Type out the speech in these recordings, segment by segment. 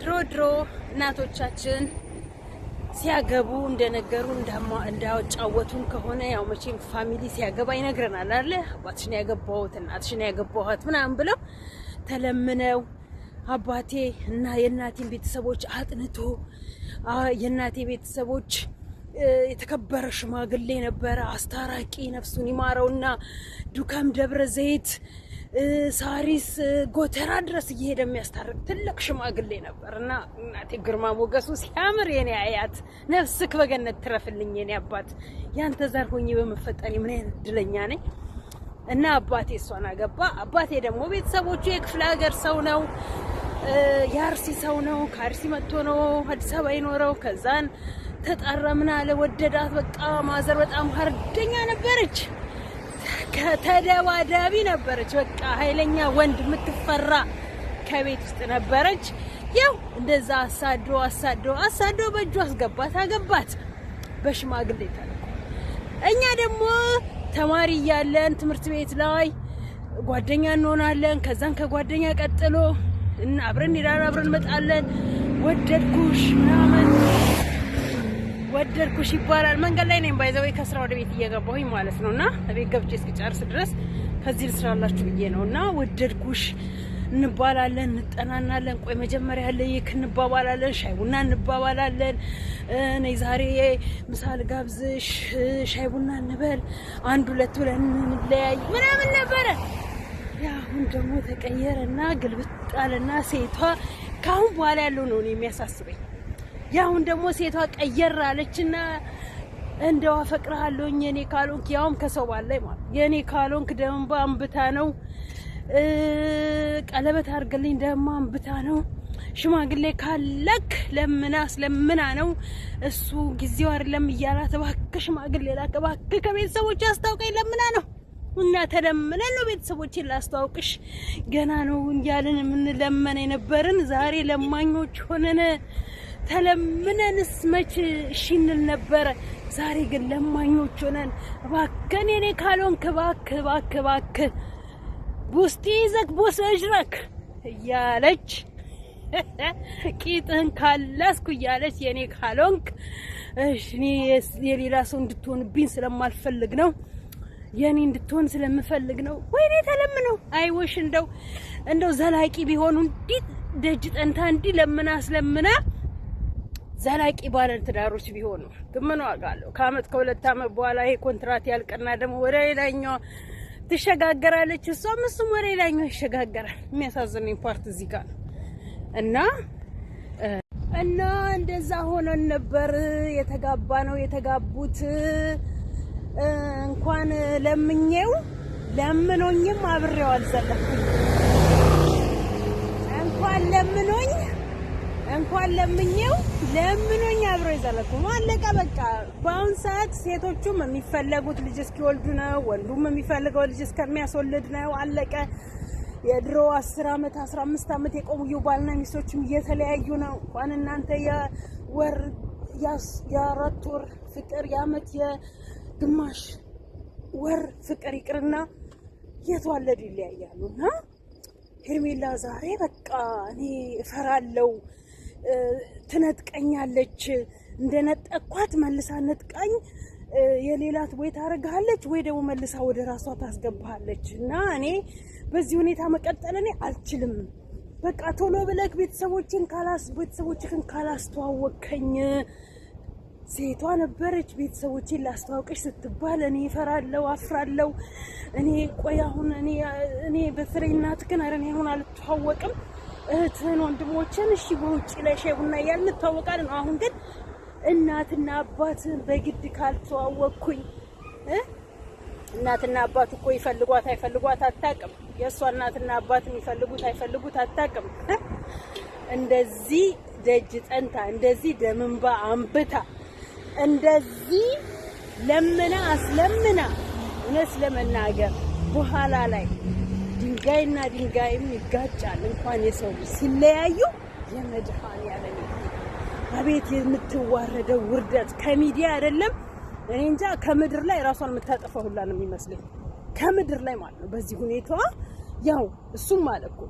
ድሮ እናቶቻችን ሲያገቡ እንደነገሩ እንዳጫወቱን ከሆነ ያው መቼም ፋሚሊ ሲያገባ ይነግረናል አይደል? አባትሽን ያገባሁት እናትሽን ያገባኋት ምናምን ብለው ተለምነው አባቴ እና የእናቴን ቤተሰቦች አጥንቶ የእናቴ ቤተሰቦች የተከበረ ሽማግሌ ነበረ፣ አስታራቂ ነፍሱን ይማረውና ዱካም ደብረ ዘይት ሳሪስ ጎተራ ድረስ እየሄደ የሚያስታርቅ ትልቅ ሽማግሌ ነበርና እናቴ ግርማ ሞገሱ ሲያምር የኔ አያት ነፍስክ በገነት ትረፍልኝ የኔ አባት ያንተ ዘር ሆኜ በመፈጠሪ ምን አይነት እድለኛ ነኝ። እና አባቴ እሷን አገባ። አባቴ ደግሞ ቤተሰቦቹ የክፍለ ሀገር ሰው ነው፣ የአርሲ ሰው ነው። ከአርሲ መጥቶ ነው አዲስ አበባ ይኖረው። ከዛን ተጣራ ምን አለ ወደዳት። በቃ ማዘር በጣም ሀርደኛ ነበረች፣ ተደባዳቢ ነበረች። በቃ ኃይለኛ ወንድ የምትፈራ ከቤት ውስጥ ነበረች። ያው እንደዛ አሳዶ በእጁ አስገባት፣ አገባት በሽማግሌ ተልኮ። እኛ ደግሞ ተማሪ እያለን ትምህርት ቤት ላይ ጓደኛ እንሆናለን። ከዛን ከጓደኛ ቀጥሎ እና አብረን ሄዳን አብረን መጣለን። ወደድኩሽ ምናምን ወደድኩሽ ይባላል። መንገድ ላይ ነኝ ባይዘው ከስራ ወደ ቤት እየገባሁኝ ማለት ነውና ቤት ገብቼ እስክጨርስ ድረስ ከዚህ ልስራላችሁ ብዬ ነውና ወደድኩሽ እንባላለን፣ እንጠናናለን። ቆይ መጀመሪያ ያለ ይክ እንባባላለን፣ ሻይ ቡና እንባባላለን። ነይ ዛሬ ምሳል ጋብዝሽ ሻይ ቡና እንበል፣ አንድ ሁለት ብለን እንለያይ ምናምን ነበረ። ያሁን ደግሞ ተቀየረና ግልብጣልና ሴቷ ካሁን በኋላ ያለው ነው የሚያሳስበኝ። ያሁን ደግሞ ሴቷ ቀየር አለችና እንደው አፈቅርሃለሁኝ የኔ ካልሆንክ ያውም ከሰው ባላይ ማለት የኔ ካልሆንክ ደምባ አንብታ ነው፣ ቀለበት አድርገልኝ ደማ አንብታ ነው፣ ሽማግሌ ካለክ ለምና ነው እሱ ጊዜው አይደለም እያላት እባክህ ሽማግሌ ላክ እባክህ ከቤተሰቦች አስታውቀኝ ለምና ነው። እና ተለምነን ነው ቤተሰቦችን ላስተዋውቅሽ ገና ነው እያልን የምንለመን የነበርን ዛሬ ለማኞች ሆነን ተለምነንስ መች እሺ እንል ነበረ። ዛሬ ግን ለማኞች ሆነን እባክህ እኔ ካልሆንክ እባክህ ቡስቲ ይዘክ ቡስ እጅረክ እያለች ቂጥህን ካላስኩ እያለች የኔ ካልሆንክ እኔ የሌላ ሰው እንድትሆንብኝ ስለማልፈልግ ነው የኔ እንድትሆን ስለምፈልግ ነው። ወይኔ ተለምነው አይወሽ እንደው ዘላቂ ቢሆኑ እንዲህ ደጅ ጠንታ እንዲህ ለምና ስለምና ዘላቂ ባለ ትዳሮች ቢሆኑ ግን ምን ዋጋ አለው? ከአመት ከሁለት አመት በኋላ ይሄ ኮንትራት ያልቀና ደግሞ ወደ ሌላኛው ትሸጋገራለች፣ እሷም እሱም ወደ ሌላኛው ይሸጋገራል። የሚያሳዝነኝ ፓርት እዚህ ጋር ነው። እና እንደዛ ሆነን ነበር የተጋቡት። እንኳን ለምኖኝም አብሬው አልዘለኩኝ። እንኳን ለምኖኝ አብሬው ይዘለኩኝ። አለቀ በቃ። በአሁን ሰዓት ሴቶቹም የሚፈለጉት ልጅ እስኪወልዱ ነው፣ ወንዱም የሚፈልገው ልጅ እስከሚያስወልድ ነው። አለቀ። የድሮ 10 አመት 15 አመት የቆዩ ባልና ሚስቶችም እየተለያዩ ነው። እንኳን እናንተ የወር የአራት ወር ፍቅር የአመት ግማሽ ወር ፍቅር ይቅርና የተዋለዱ ይለያያሉና ሄርሜላ ዛሬ በቃ እኔ እፈራለሁ፣ ትነጥቀኛለች፣ እንደነጠቋት መልሳ ነጥቃኝ የሌላት ወይ ታረጋለች ወይ ደግሞ መልሳ ወደ ራሷ ታስገባለች። እና እኔ በዚህ ሁኔታ መቀጠል እኔ አልችልም። በቃ ቶሎ ብለክ ቤተሰቦችን ካላስተዋወቅከኝ ሴቷ ነበረች ቤተሰቦችን ላስተዋውቅሽ ስትባል እኔ እፈራለሁ፣ አፍራለሁ። እኔ ቆይ አሁን እኔ በተለይ እናትህን አረን አሁን አልተዋወቅም፣ እህትህን ወንድሞችን እሺ በውጪ ላይ ሻይ ቡና እያልን እንተዋወቃለን። አሁን ግን እናትና አባትህን በግድ ካልተዋወቅኩኝ እናትና አባት እኮ ይፈልጓት አይፈልጓት አታውቅም። የእሷ እናትና አባት የሚፈልጉት አይፈልጉት አታውቅም። እንደዚህ ደጅ ጠንታ እንደዚህ ደምንባ አንብታ እንደዚህ ለምና አስለምና እውነት ለመናገር በኋላ ላይ ድንጋይና ድንጋይም ይጋጫል። እንኳን የሰው ሲለያዩ የመድኃኒዓለም አቤት የምትዋረደው ውርደት ከሚዲያ አይደለም እኔ እንጃ ከምድር ላይ ራሷን የምታጠፋው ሁላ ነው የሚመስለኝ። ከምድር ላይ ማለት ነው በዚህ ሁኔታዋ። ያው እሱም ማለት እኮ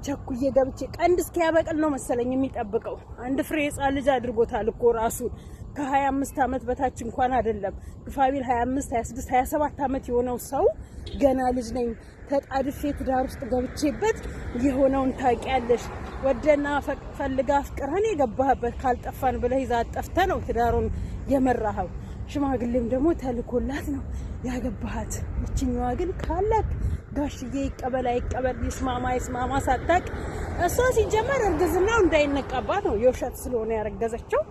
ቸኩዬ ገብቼ ቀንድ እስኪያበቅል ነው መሰለኝ የሚጠብቀው። አንድ ፍሬ ሕፃን ልጅ አድርጎታል እኮ ራሱ ከ25 አመት በታች እንኳን አይደለም ግፋቢል 25 26 27 አመት የሆነው ሰው ገና ልጅ ነኝ ተጣድፌ ትዳር ውስጥ ገብቼበት የሆነውን ታውቂያለሽ። ወደና ፈልጋ ፍቅርህን የገባህበት ካልጠፋን ብለህ ይዛ ጠፍተ ነው ትዳሩን የመራኸው። ሽማግሌም ደግሞ ተልኮላት ነው ያገባሃት። እቺኛዋ ግን ካለክ ጋሽዬ ይቀበል አይቀበል ይስማማ ሳታቅ እሷ ሲጀመር እርግዝናው እንዳይነቃባት ነው የውሸት ስለሆነ ያረገዘችው።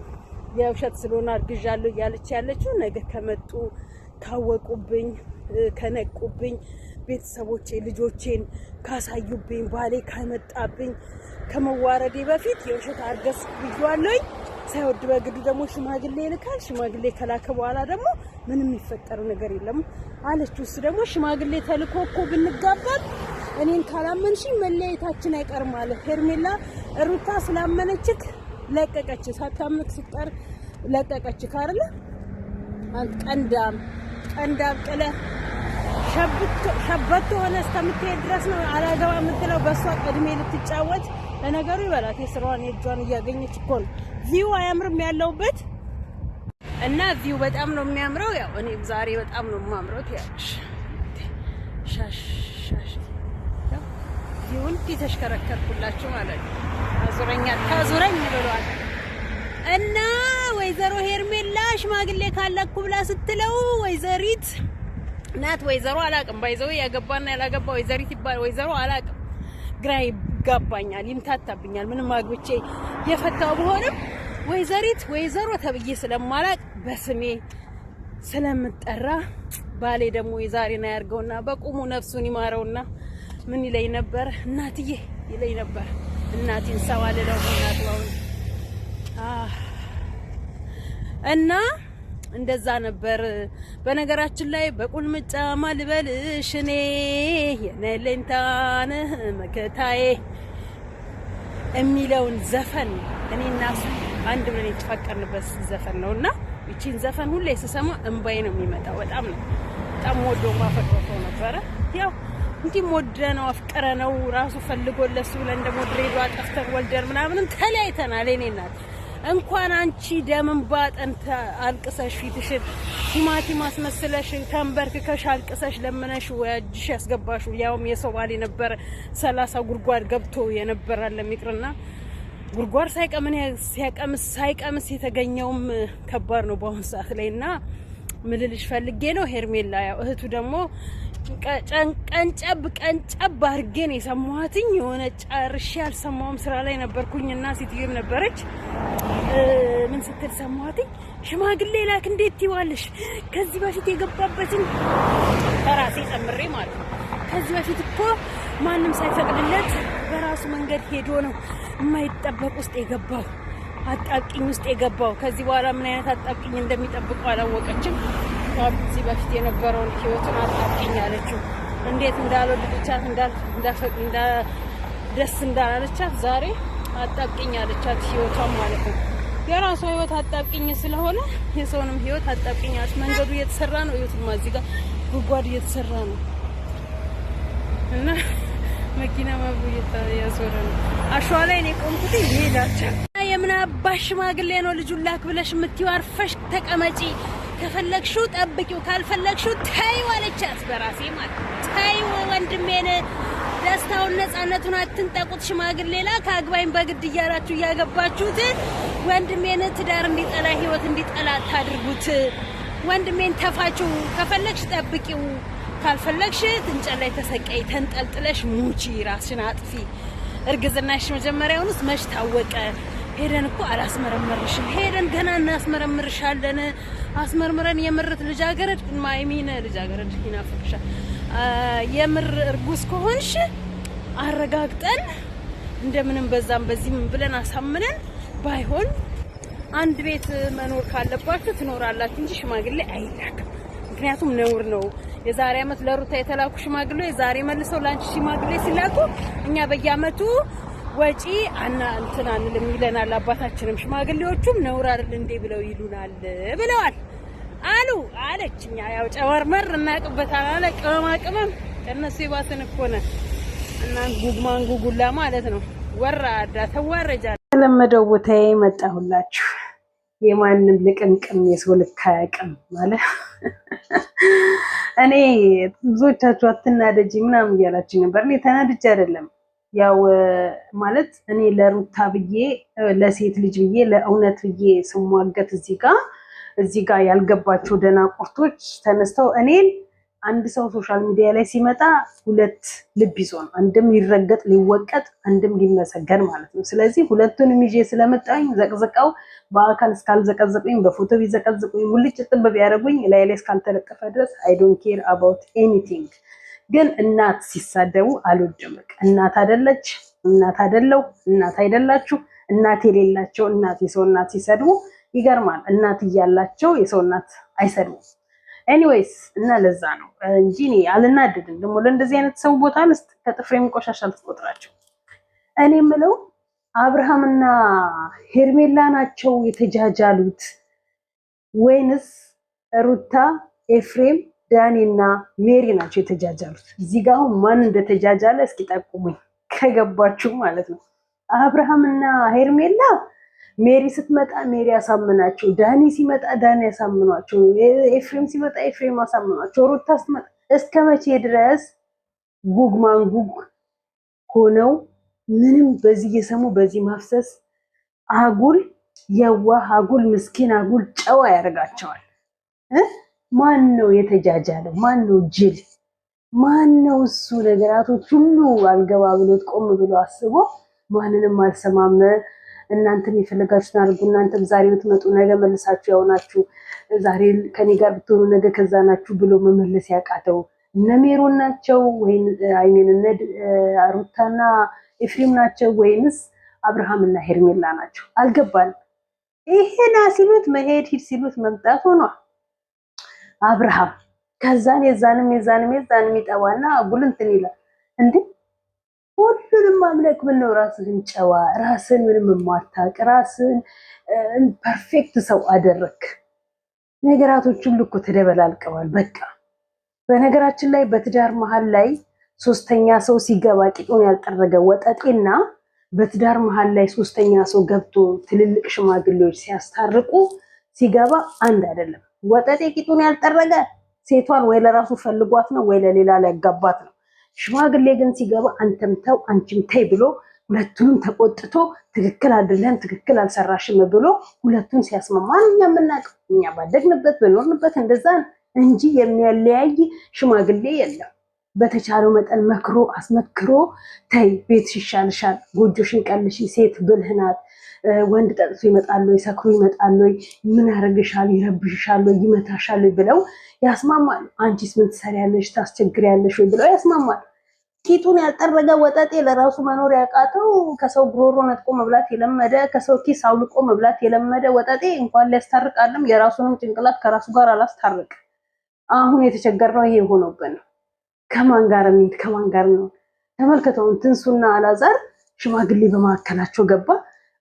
የውሸት ስለሆነ አርግዣለሁ እያለች ያለችው ነገ ከመጡ ካወቁብኝ ከነቁብኝ ቤተሰቦቼ ልጆቼን ካሳዩብኝ ባሌ ካመጣብኝ ከመዋረዴ በፊት የውሸት አርገስ ብያለሁ። ሳይወድ በግዱ ደግሞ ሽማግሌ ይልካል። ሽማግሌ ከላከ በኋላ ደግሞ ምንም የሚፈጠር ነገር የለም አለች። እሱ ደግሞ ሽማግሌ ተልኮ እኮ ብንጋባል እኔን ካላመንሽኝ መለያየታችን አይቀርም አለ። ሄርሜላ ሩታ ስላመነችክ ለቀቀች፣ ሳታምንክ ስትቀር ለቀቀች ካርለ ቀንዳም ቅለ ሸበቶ ሆነ እስከምትሄድ ድረስ ነው አላገባ የምትለው በሷ ቀድሜ ልትጫወት። ለነገሩ ይበላት የስራዋን የእጇን እያገኘች እኮ ነው። ቪው አያምርም ያለውበት እና ቪው በጣም ነው የሚያምረው። ያው እኔ ዛሬ በጣም ነው የማምረው ያልሽ ሻሽ ቪው እንዲህ ተሽከረከርኩላችሁ ማለት ነው። አዙረኝ ብለዋል እና ወይዘሮ ሄርሜላ ሽማግሌ ካለኩ ብላ ስትለው ወይዘሪት ናት። ወይዘሮ አላቅም ባይዘው ያገባና ያላገባ ወይዘሪት ይባል ወይዘሮ አላቅም። ግራ ይጋባኛል፣ ይምታታብኛል። ምንም አግብቼ የፈታው ቢሆንም ወይዘሮ ተብዬ ስለማላቅ በስሜ ስለምጠራ ባሌ ደግሞ የዛሬና ያርገውና በቁሙ ነፍሱን ይማረውና ምን ይለኝ ነበር እናትዬ ይለኝ ነበር። እናቴን ሰዋለለው እናትዋው እና እንደዛ ነበር። በነገራችን ላይ በቁልምጫ ማልበልሽ እኔ የነለንታነ መከታዬ የሚለውን ዘፈን እኔና እሱ አንድ ብለን የተፈቀርንበት ዘፈን ነውና እቺን ዘፈን ሁሌ ስሰማ እንባዬ ነው የሚመጣው። በጣም ወዶ ማፈቅረው ነበረ። ያው እንዲህ ወደነው አፍቀረነው ራሱ ፈልጎለሱ ብለን ደግሞ ድሬዳዋ ጠፍተን ወልደን ምናምን ተለያይተናል። እኔ እናት እንኳን አንቺ ደምን ባጠንተ አልቅሰሽ ፊትሽን ቲማቲም አስመስለሽ ተንበርክከሽ አልቅሰሽ ለምነሽ ወጅሽ ያስገባሹ ያውም የሰው ባል የነበረ 30 ጉርጓድ ገብቶ የነበራል ለሚቅርና ጉርጓድ ሳይቀምስ የተገኘውም ከባድ ነው በአሁን ሰዓት ላይና ምልልሽ ፈልጌ ነው። ሄርሜላ ያው እህቱ ደግሞ ቀንጨብ አርገን የሰማሁትኝ የሆነ ጨርሼ አልሰማሁም። ስራ ላይ ነበርኩኝና ሲቲዩም ነበረች። ምን ስትል ሰማሁትኝ? ሽማግሌ ላክ እንዴት ይዋልሽ? ከዚህ በፊት የገባበትን በራሴ ጨምሬ ማለት ነው። ከዚህ በፊት እኮ ማንም ሳይፈቅድለት በራሱ መንገድ ሄዶ ነው የማይጠበቅ ውስጥ የገባው አጣብቂኝ ውስጥ የገባው። ከዚህ በኋላ ምን አይነት አጣብቂኝ እንደሚጠብቀው አላወቀችም። ከዚህ በፊት የነበረውን ህይወቱን አጣብቂኝ አለችው። እንዴት እንዳልወደደቻት ደስ እንዳላለቻት ዛሬ አጣብቂኝ አለቻት ህይወቷን ማለት ነው። የራሷ ህይወት አጣብቂኝ ስለሆነ የሰውንም ህይወት አጣብቂኝ አለች። መንገዱ እየተሰራ ነው። ህይወቱማ እዚህ ጋር ጉድጓድ እየተሰራ ነው እና መኪና ያዞረ ነው። አሸዋ ላይ ነው ቆምኩት ይሄዳቻ የምን አባሽ ሽማግሌ ነው ልጁን ላክ ብለሽ የምትይው? አርፈሽ ተቀመጪ። ከፈለግሽው ጠብቂው፣ ካልፈለግሽው ተይው አለቻት። በራሴ ማለት ተይው ወንድሜን ደስታውን ነፃነቱን አትንጠቁት። ሽማግሌ ላክ አግባኝ በግድ እያላችሁ እያገባችሁት ወንድሜን ትዳር እንዲጠላ ህይወት እንዲጠላ ታድርጉት። ወንድሜን ተፋችሁ። ከፈለግሽ ጠብቂው፣ ካልፈለግሽ እንጨት ላይ ተሰቀይ ተንጠልጥለሽ ሙቺ፣ ራስሽን አጥፊ። እርግዝናሽ መጀመሪያውንስ መች ታወቀ? ሄደን እኮ አላስመረመርሽም። ሄደን ገና እናስመረምርሻለን። አስመርምረን የምርት ልጃገረድ ማይሚነ ልጃገረድ ይናፍቅሻል። የምር እርጉዝ ከሆንሽ አረጋግጠን እንደምንም በዛም በዚህም ብለን አሳምነን ባይሆን አንድ ቤት መኖር ካለባችሁ ትኖራላችሁ እንጂ ሽማግሌ አይላክም። ምክንያቱም ነውር ነው። የዛሬ አመት ለሩታ የተላኩ ሽማግሌ ዛሬ መልሰው ላንቺ ሽማግሌ ሲላኩ እኛ በየአመቱ ወጪ እንትን አንልም ይለናል አባታችንም። ሽማግሌዎቹም ነውር አይደል እንዴ ብለው ይሉናል ብለዋል አለችኛ። ያው ጨወርመር እናቅበታል አለ ቅመማ ቅመም ከነሱ ይባሰን እኮ ነው እና ጉግማን ጉጉላ ማለት ነው። ወራዳ ተዋረጃ ተለመደው ቦታዬ መጣሁላችሁ። የማንም ልቅምቅም የሰው ልክ አያውቅም ማለት እኔ ብዙዎቻችሁ አትናደጂ ምናምን እያላችሁ ነበር። እኔ ተናድጄ አይደለም ያው ማለት እኔ ለሩታ ብዬ ለሴት ልጅ ብዬ ለእውነት ብዬ ስሟገት እዚህ ጋር ያልገባቸው ደናቁርቶች ተነስተው እኔን አንድ ሰው ሶሻል ሚዲያ ላይ ሲመጣ ሁለት ልብ ይዞ ነው፣ አንድም ሊረገጥ ሊወቀጥ፣ አንድም ሊመሰገን ማለት ነው። ስለዚህ ሁለቱንም ይዤ ስለመጣኝ ዘቅዝቀው በአካል እስካልዘቀዘቁኝ በፎቶ ቢዘቀዝቁኝ ሙልጭ ጥብ ቢያደርጉኝ ላይ እስካልተለቀፈ ድረስ አይ ዶንት ኬር አባውት ኤኒቲንግ። ግን እናት ሲሳደቡ አልወድም። እናት አይደለች፣ እናት አይደለው፣ እናት አይደላችሁ፣ እናት የሌላቸው እናት የሰው እናት ሲሰድቡ ይገርማል። እናት እያላቸው የሰው እናት አይሰድቡም። ኤኒዌይስ እና ለዛ ነው እንጂ እኔ አልናደድም። ደግሞ ለእንደዚህ አይነት ሰው ቦታ ልስጥ ከጥፍሬም ቆሻሻ ልትቆጥራቸው። እኔ የምለው አብርሃምና ሄርሜላ ናቸው የተጃጃሉት ወይንስ ሩታ፣ ኤፍሬም፣ ዳኒና ሜሪ ናቸው የተጃጃሉት? እዚህ ጋር አሁን ማን እንደተጃጃለ እስኪ ጠቁሙኝ ከገባችሁ ማለት ነው። አብርሃምና ሄርሜላ ሜሪ ስትመጣ ሜሪ ያሳምናቸው፣ ዳኒ ሲመጣ ዳኒ ያሳምኗቸው፣ ኤፍሬም ሲመጣ ኤፍሬም ያሳምኗቸው፣ ሩታ ስትመጣ እስከ መቼ ድረስ ጉግ ማንጉግ ሆነው ምንም በዚህ እየሰሙ በዚህ ማፍሰስ አጉል የዋህ አጉል ምስኪን አጉል ጨዋ ያደርጋቸዋል። ማን ነው የተጃጃለው? ማን ነው ጅል? ማን ነው እሱ? ነገራቶች ሁሉ አልገባ ብሎት ቆም ብሎ አስቦ ማንንም አልሰማም። እናንተም የፈለጋችሁትን አድርጉ። እናንተም ዛሬ ብትመጡ ነገ መልሳችሁ ያውናችሁ፣ ዛሬ ከኔ ጋር ብትሆኑ ነገ ከዛ ናችሁ ብሎ መመለስ ያቃተው እነ ሜሮን ናቸው ወይን አይኔን እነ ሩታና ኤፍሬም ናቸው ወይንስ አብርሃምና ሄርሜላ ናቸው? አልገባንም። ይሄና ሲሉት መሄድ ሂድ ሲሉት መምጣት ሆኗል አብርሃም። ከዛን የዛንም ይጠዋና አጉል እንትን ይላል እንዴ! ሁሉንም ማምለክ ምን ነው? ራስህን ጨዋ፣ ራስህን ምንም የማታውቅ ራስህን ፐርፌክት ሰው አደረክ። ነገራቶች ሁሉ እኮ ተደበላልቀዋል። በቃ በነገራችን ላይ በትዳር መሀል ላይ ሶስተኛ ሰው ሲገባ ቂጡን ያልጠረገ ወጠጤና በትዳር መሀል ላይ ሶስተኛ ሰው ገብቶ ትልልቅ ሽማግሌዎች ሲያስታርቁ ሲገባ አንድ አይደለም። ወጠጤ ቂጡን ያልጠረገ ሴቷን ወይ ለራሱ ፈልጓት ነው ወይ ለሌላ ሊያጋባት ነው። ሽማግሌ ግን ሲገባ አንተም ተው አንቺም ተይ ብሎ ሁለቱንም ተቆጥቶ ትክክል አይደለም ትክክል አልሰራሽም ብሎ ሁለቱን ሲያስማማ እኛ የምናውቀው እኛ ባደግንበት በኖርንበት እንደዛ እንጂ የሚያለያይ ሽማግሌ የለም። በተቻለው መጠን መክሮ አስመክሮ ተይ ቤትሽ ይሻልሻል፣ ጎጆሽን ቀልሺ፣ ሴት ብልህ ናት፣ ወንድ ጠጥቶ ይመጣል ወይ ሰክሮ ይመጣል ወይ ምን ያደርግሻል፣ ይረብሽሻል ወይ ይመታሻል ብለው ያስማማሉ። አንቺስ ምን ትሰሪያለሽ ታስቸግሪያለሽ ወይ ብለው ያስማማሉ። ቂጡን ያልጠረገ ወጠጤ ለራሱ መኖር ያቃተው ከሰው ጉሮሮ ነጥቆ መብላት የለመደ ከሰው ኪስ አውልቆ መብላት የለመደ ወጠጤ እንኳን ሊያስታርቃለም የራሱንም ጭንቅላት ከራሱ ጋር አላስታርቅ። አሁን የተቸገርነው ይሄ ሆኖብን ነው። ከማን ጋር እንሂድ ከማን ጋር ነው? ተመልከተው ትንሱና አላዛር ሽማግሌ በመካከላቸው ገባ።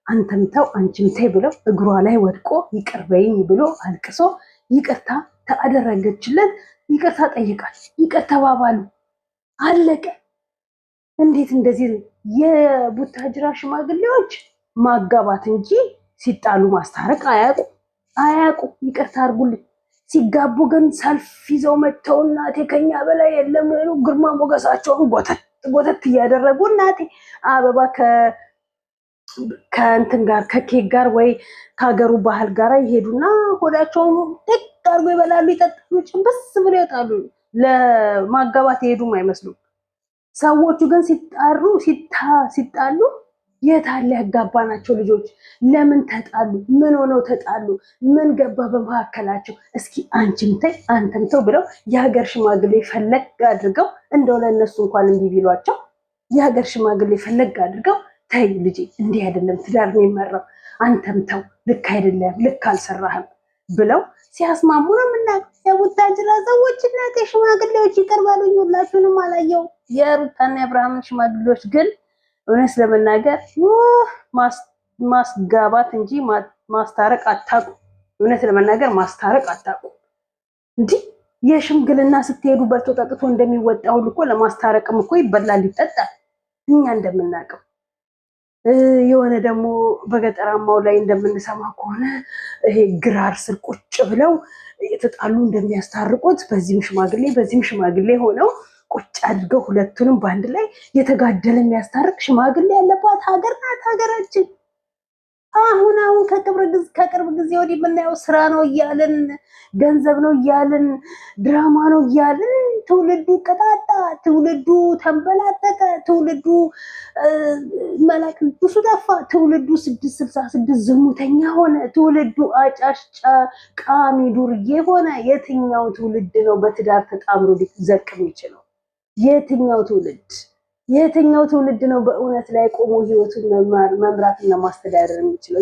አንተም ተው አንቺም ተይ ብለው እግሯ ላይ ወድቆ ይቅር በይኝ ብሎ አልቅሶ ይቅርታ ተአደረገችለት። ይቅርታ ጠይቃል። ይቅር ተባባሉ። አለቀ። እንዴት እንደዚህ የቡታጅራ ሽማግሌዎች ማጋባት እንጂ ሲጣሉ ማስታረቅ አያውቁ። ይቅርታ አድርጉልኝ። ሲጋቡ ግን ሰልፍ ይዘው መተው እናቴ ከኛ በላይ የለም ግርማ ሞገሳቸውን ጎተት እያደረጉ እናቴ አበባ ከእንትን ጋር ከኬክ ጋር ወይ ከሀገሩ ባህል ጋር ይሄዱና ሆዳቸውን ጥቅ አድርጎ ይበላሉ፣ ይጠጣሉ፣ ጭንብስ ብለው ይወጣሉ። ለማጋባት ይሄዱም አይመስሉም። ሰዎቹ ግን ሲጣሉ የታለ ያጋባናቸው ልጆች ለምን ተጣሉ? ምን ሆነው ተጣሉ? ምን ገባ በመካከላቸው? እስኪ አንቺም ተይ አንተም ተው ብለው የሀገር ሽማግሌ ፈለግ አድርገው እንደው ለእነሱ እንኳን እንዲህ ቢሏቸው የሀገር ሽማግሌ ፈለግ አድርገው ተይ ልጄ እንዲህ አይደለም ትዳር ነው የሚመራው፣ አንተም ተው ልክ አይደለም ልክ አልሰራህም ብለው ሲያስማሙ ነው የምናውቀው። የቡታጅራ ሰዎች እናቴ ሽማግሌዎች ይቅር በሉኝ፣ ሁላችሁንም አላየው። የሩታና የአብርሃምን ሽማግሌዎች ግን እውነት ለመናገር ማስጋባት እንጂ ማስታረቅ አታውቁ። እውነት ለመናገር ማስታረቅ አታውቁ። እንዲህ የሽምግልና ስትሄዱ በልቶ ጠጥቶ እንደሚወጣ ሁሉ እኮ ለማስታረቅም እኮ ይበላል ይጠጣል። እኛ እንደምናውቀው የሆነ ደግሞ በገጠራማው ላይ እንደምንሰማ ከሆነ ይሄ ግራር ስር ቁጭ ብለው የተጣሉ እንደሚያስታርቁት በዚህም ሽማግሌ በዚህም ሽማግሌ ሆነው ቁጭ አድርገው ሁለቱንም በአንድ ላይ የተጋደለ የሚያስታርቅ ሽማግሌ ያለባት ሀገር ናት ሀገራችን። አሁን ከቅርብ ጊዜ ወዲህ የምናየው ስራ ነው እያልን ገንዘብ ነው እያልን ድራማ ነው እያልን ትውልዱ ቀጣጣ፣ ትውልዱ ተንበላጠቀ፣ ትውልዱ መላክ ቅዱሱ ጠፋ፣ ትውልዱ 666 ዝሙተኛ ሆነ፣ ትውልዱ አጫሽ ቃሚ ዱርዬ ሆነ። የትኛው ትውልድ ነው በትዳር ተጣምሮ ሊዘልቅ የሚችለው? የትኛው ትውልድ ነው በእውነት ላይ ቆሞ ህይወቱን መምራትና ማስተዳደር የሚችለው?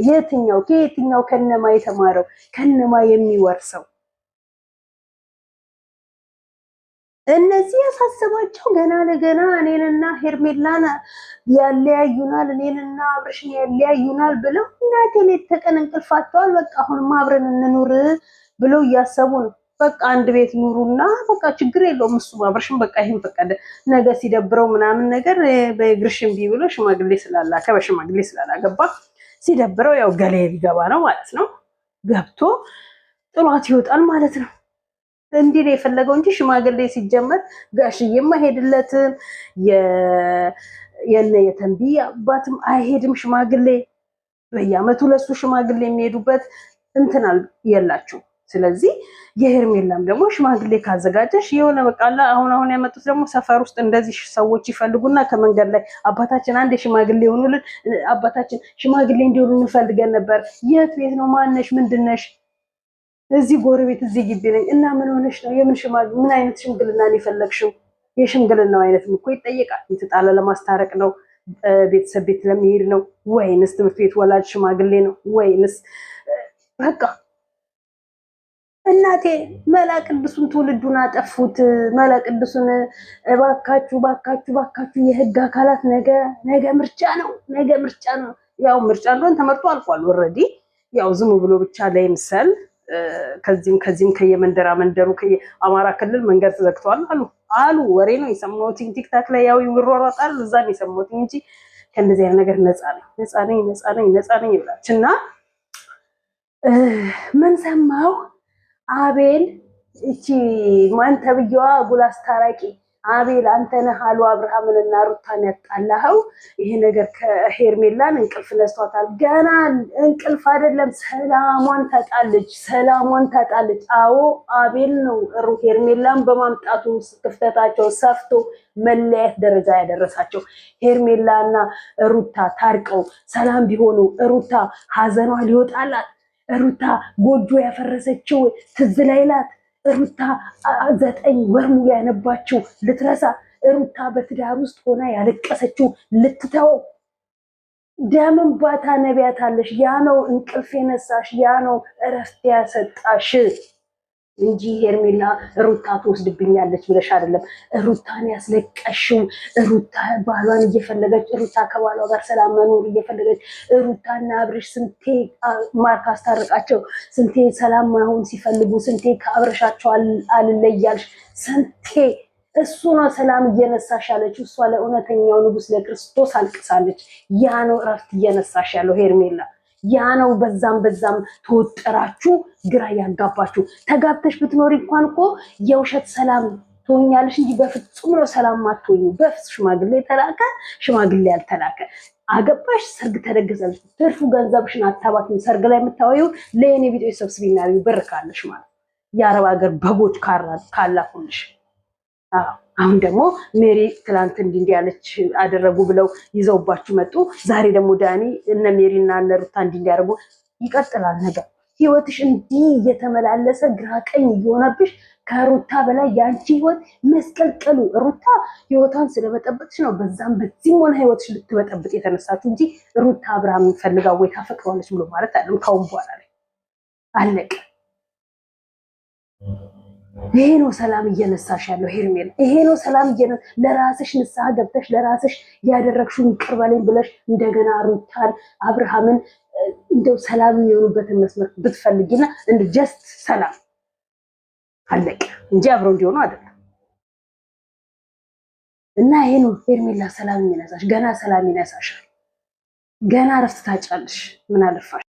ከየትኛው ከነማ የተማረው ከነማ የሚወርሰው? እነዚህ ያሳሰባቸው ገና ለገና እኔንና ሄርሜላን ያለያዩናል፣ እኔንና አብርሽን ያለያዩናል ብለው እናቴ ሌት ተቀን እንቅልፋቸዋል። በቃ አሁንማ አብረን እንኑር ብለው እያሰቡ ነው። በቃ አንድ ቤት ኑሩና በቃ ችግር የለውም። እሱ አብርሽም በቃ ይሄን ፈቀደ። ነገ ሲደብረው ምናምን ነገር በእግርሽም ቢብሎ ሽማግሌ ስላላከ በሽማግሌ ስላላገባ ሲደብረው ያው ገሌ ሊገባ ነው ማለት ነው። ገብቶ ጥሏት ይወጣል ማለት ነው። እንዲህ ነው የፈለገው እንጂ ሽማግሌ ሲጀመር ጋሽዬም አይሄድለትም፣ የነ የተንቢ አባትም አይሄድም ሽማግሌ። በየአመቱ ለሱ ሽማግሌ የሚሄዱበት እንትናል የላችሁ። ስለዚህ የሄርሜላም ደግሞ ሽማግሌ ካዘጋጀሽ የሆነ በቃላ አሁን ያመጡት ደግሞ ሰፈር ውስጥ እንደዚህ ሰዎች ይፈልጉና ከመንገድ ላይ አባታችን አንድ ሽማግሌ ሆኑልን፣ አባታችን ሽማግሌ እንዲሆኑ እንፈልገን ነበር። የት ቤት ነው? ማነሽ? ምንድነሽ? እዚህ ጎረቤት እዚህ ግቢ ነኝ። እና ምን ሆነሽ ነው? ምን አይነት ሽምግልና ነው የፈለግሽው? የሽምግልናው አይነትም እኮ ይጠየቃል። የተጣለ ለማስታረቅ ነው? ቤተሰብ ቤት ለመሄድ ነው? ወይንስ ትምህርት ቤት ወላጅ ሽማግሌ ነው? ወይንስ በቃ እናቴ መላ ቅዱሱን ትውልዱን አጠፉት። መላ ቅዱሱን እባካችሁ የህግ አካላት ነገ ምርጫ ነው። ያው ምርጫ እንደሆነ ተመርጦ አልቋል ኦልሬዲ። ያው ዝም ብሎ ብቻ ለይምሰል ከዚህም ከየመንደራ መንደሩ ከየአማራ ክልል መንገድ ተዘግቷል አሉ ወሬ ነው የሰማሁት። ቲክታክ ላይ ያው ይወራራጣል፣ እዛ ነው የሰማሁት እንጂ ከእንደዚህ አይነት ነገር ነፃ ነኝ ይብላች እና ምን ሰማሁ? አቤል እቺ ማን ተብዬዋ ጉል አስታራቂ አቤል አንተ ነህ አሉ አብርሃምንና ሩታን ያጣላኸው። ይሄ ነገር ከሄርሜላን እንቅልፍ ነስቷታል። ገና እንቅልፍ አይደለም ሰላሟን ታጣለች። አዎ አቤል ነው ሄርሜላን በማምጣቱ ክፍተታቸው ሰፍቶ መለያየት ደረጃ ያደረሳቸው። ሄርሜላና ሩታ ታርቀው ሰላም ቢሆኑ ሩታ ሀዘኗ ሊወጣላት፣ ሩታ ጎጆ ያፈረሰችው ትዝ ላይላት፣ ሩታ 9 ወር ሙሉ ያነባችው ልትረሳ፣ ሩታ በትዳር ውስጥ ሆና ያለቀሰችው ልትተው፣ ደም እንባ ታነቢያታለሽ። ያ ነው እንቅልፍ የነሳሽ፣ ያ ነው እረፍት ያሰጣሽ እንጂ ሄርሜላ ሩታ ትወስድብኛለች ብለሽ አይደለም ሩታን ያስለቀሽው። ሩታ ባሏን እየፈለገች፣ ሩታ ከባሏ ጋር ሰላም መኖር እየፈለገች፣ ሩታና አብርሽ ስንቴ ማርክ አስታረቃቸው፣ ስንቴ ሰላም መሆን ሲፈልጉ፣ ስንቴ ከአብረሻቸው አልለያልሽ፣ ስንቴ እሱ ነው ሰላም እየነሳሽ ያለችው። እሷ ለእውነተኛው ንጉስ ለክርስቶስ አልቅሳለች። ያ ነው እረፍት እየነሳሽ ያለው ሄርሜላ። ያ ነው በዛም ተወጠራችሁ ግራ ያጋባችሁ። ተጋብተሽ ብትኖሪ እንኳን እኮ የውሸት ሰላም ትሆኛለሽ እንጂ በፍጹም ነው ሰላም ማትሆኚ። በፍጹም ሽማግሌ ተላከ ሽማግሌ ያልተላከ አገባሽ፣ ሰርግ ተደገሰልሽ፣ ትርፉ ገንዘብሽን አታባክኝ። ሰርግ ላይ የምታወዩ ለኔ ቪዲዮ ሰብስቢና ብር ካለሽ ማለት የአረብ ሀገር በጎች ካላኩልሽ። አሁን ደግሞ ሜሪ ትላንት እንዲህ ያለች አደረጉ ብለው ይዘውባችሁ መጡ። ዛሬ ደግሞ ዳኒ እነ ሜሪና እነ ሩታ እንዲህ ያደርጉ ይቀጥላል ነገር። ህይወትሽ እንዲህ እየተመላለሰ ግራ ቀኝ እየሆነብሽ፣ ከሩታ በላይ ያንቺ ህይወት መስቀልቀሉ። ሩታ ህይወቷን ስለበጠበጥሽ ነው በዚህም ሆነ ህይወትሽ ልትበጠብጥ የተነሳችሁ እንጂ ሩታ አብርሃም ፈልጋ ወይ ታፈቅረዋለች ብሎ ማለት አይደለም። ካሁን በኋላ ላይ አለቀ። ይሄ ነው ሰላም እየነሳሽ ያለው ሄርሜላ። ይሄ ነው ሰላም ለራስሽ ንስሐ ገብተሽ ለራስሽ ያደረግሽውን ይቅር በለኝ ብለሽ እንደገና ሩታን አብርሃምን እንደው ሰላም የሚሆኑበትን መስመር ብትፈልጊና እንደ ጀስት ሰላም አለቀ እንጂ አብረው እንዲሆኑ አይደለም። እና ይሄ ነው ሄርሜላ ሰላም የሚነሳሽ። ገና ሰላም ይነሳሻል። ገና እረፍት ታጫለሽ። ምን አለፋሽ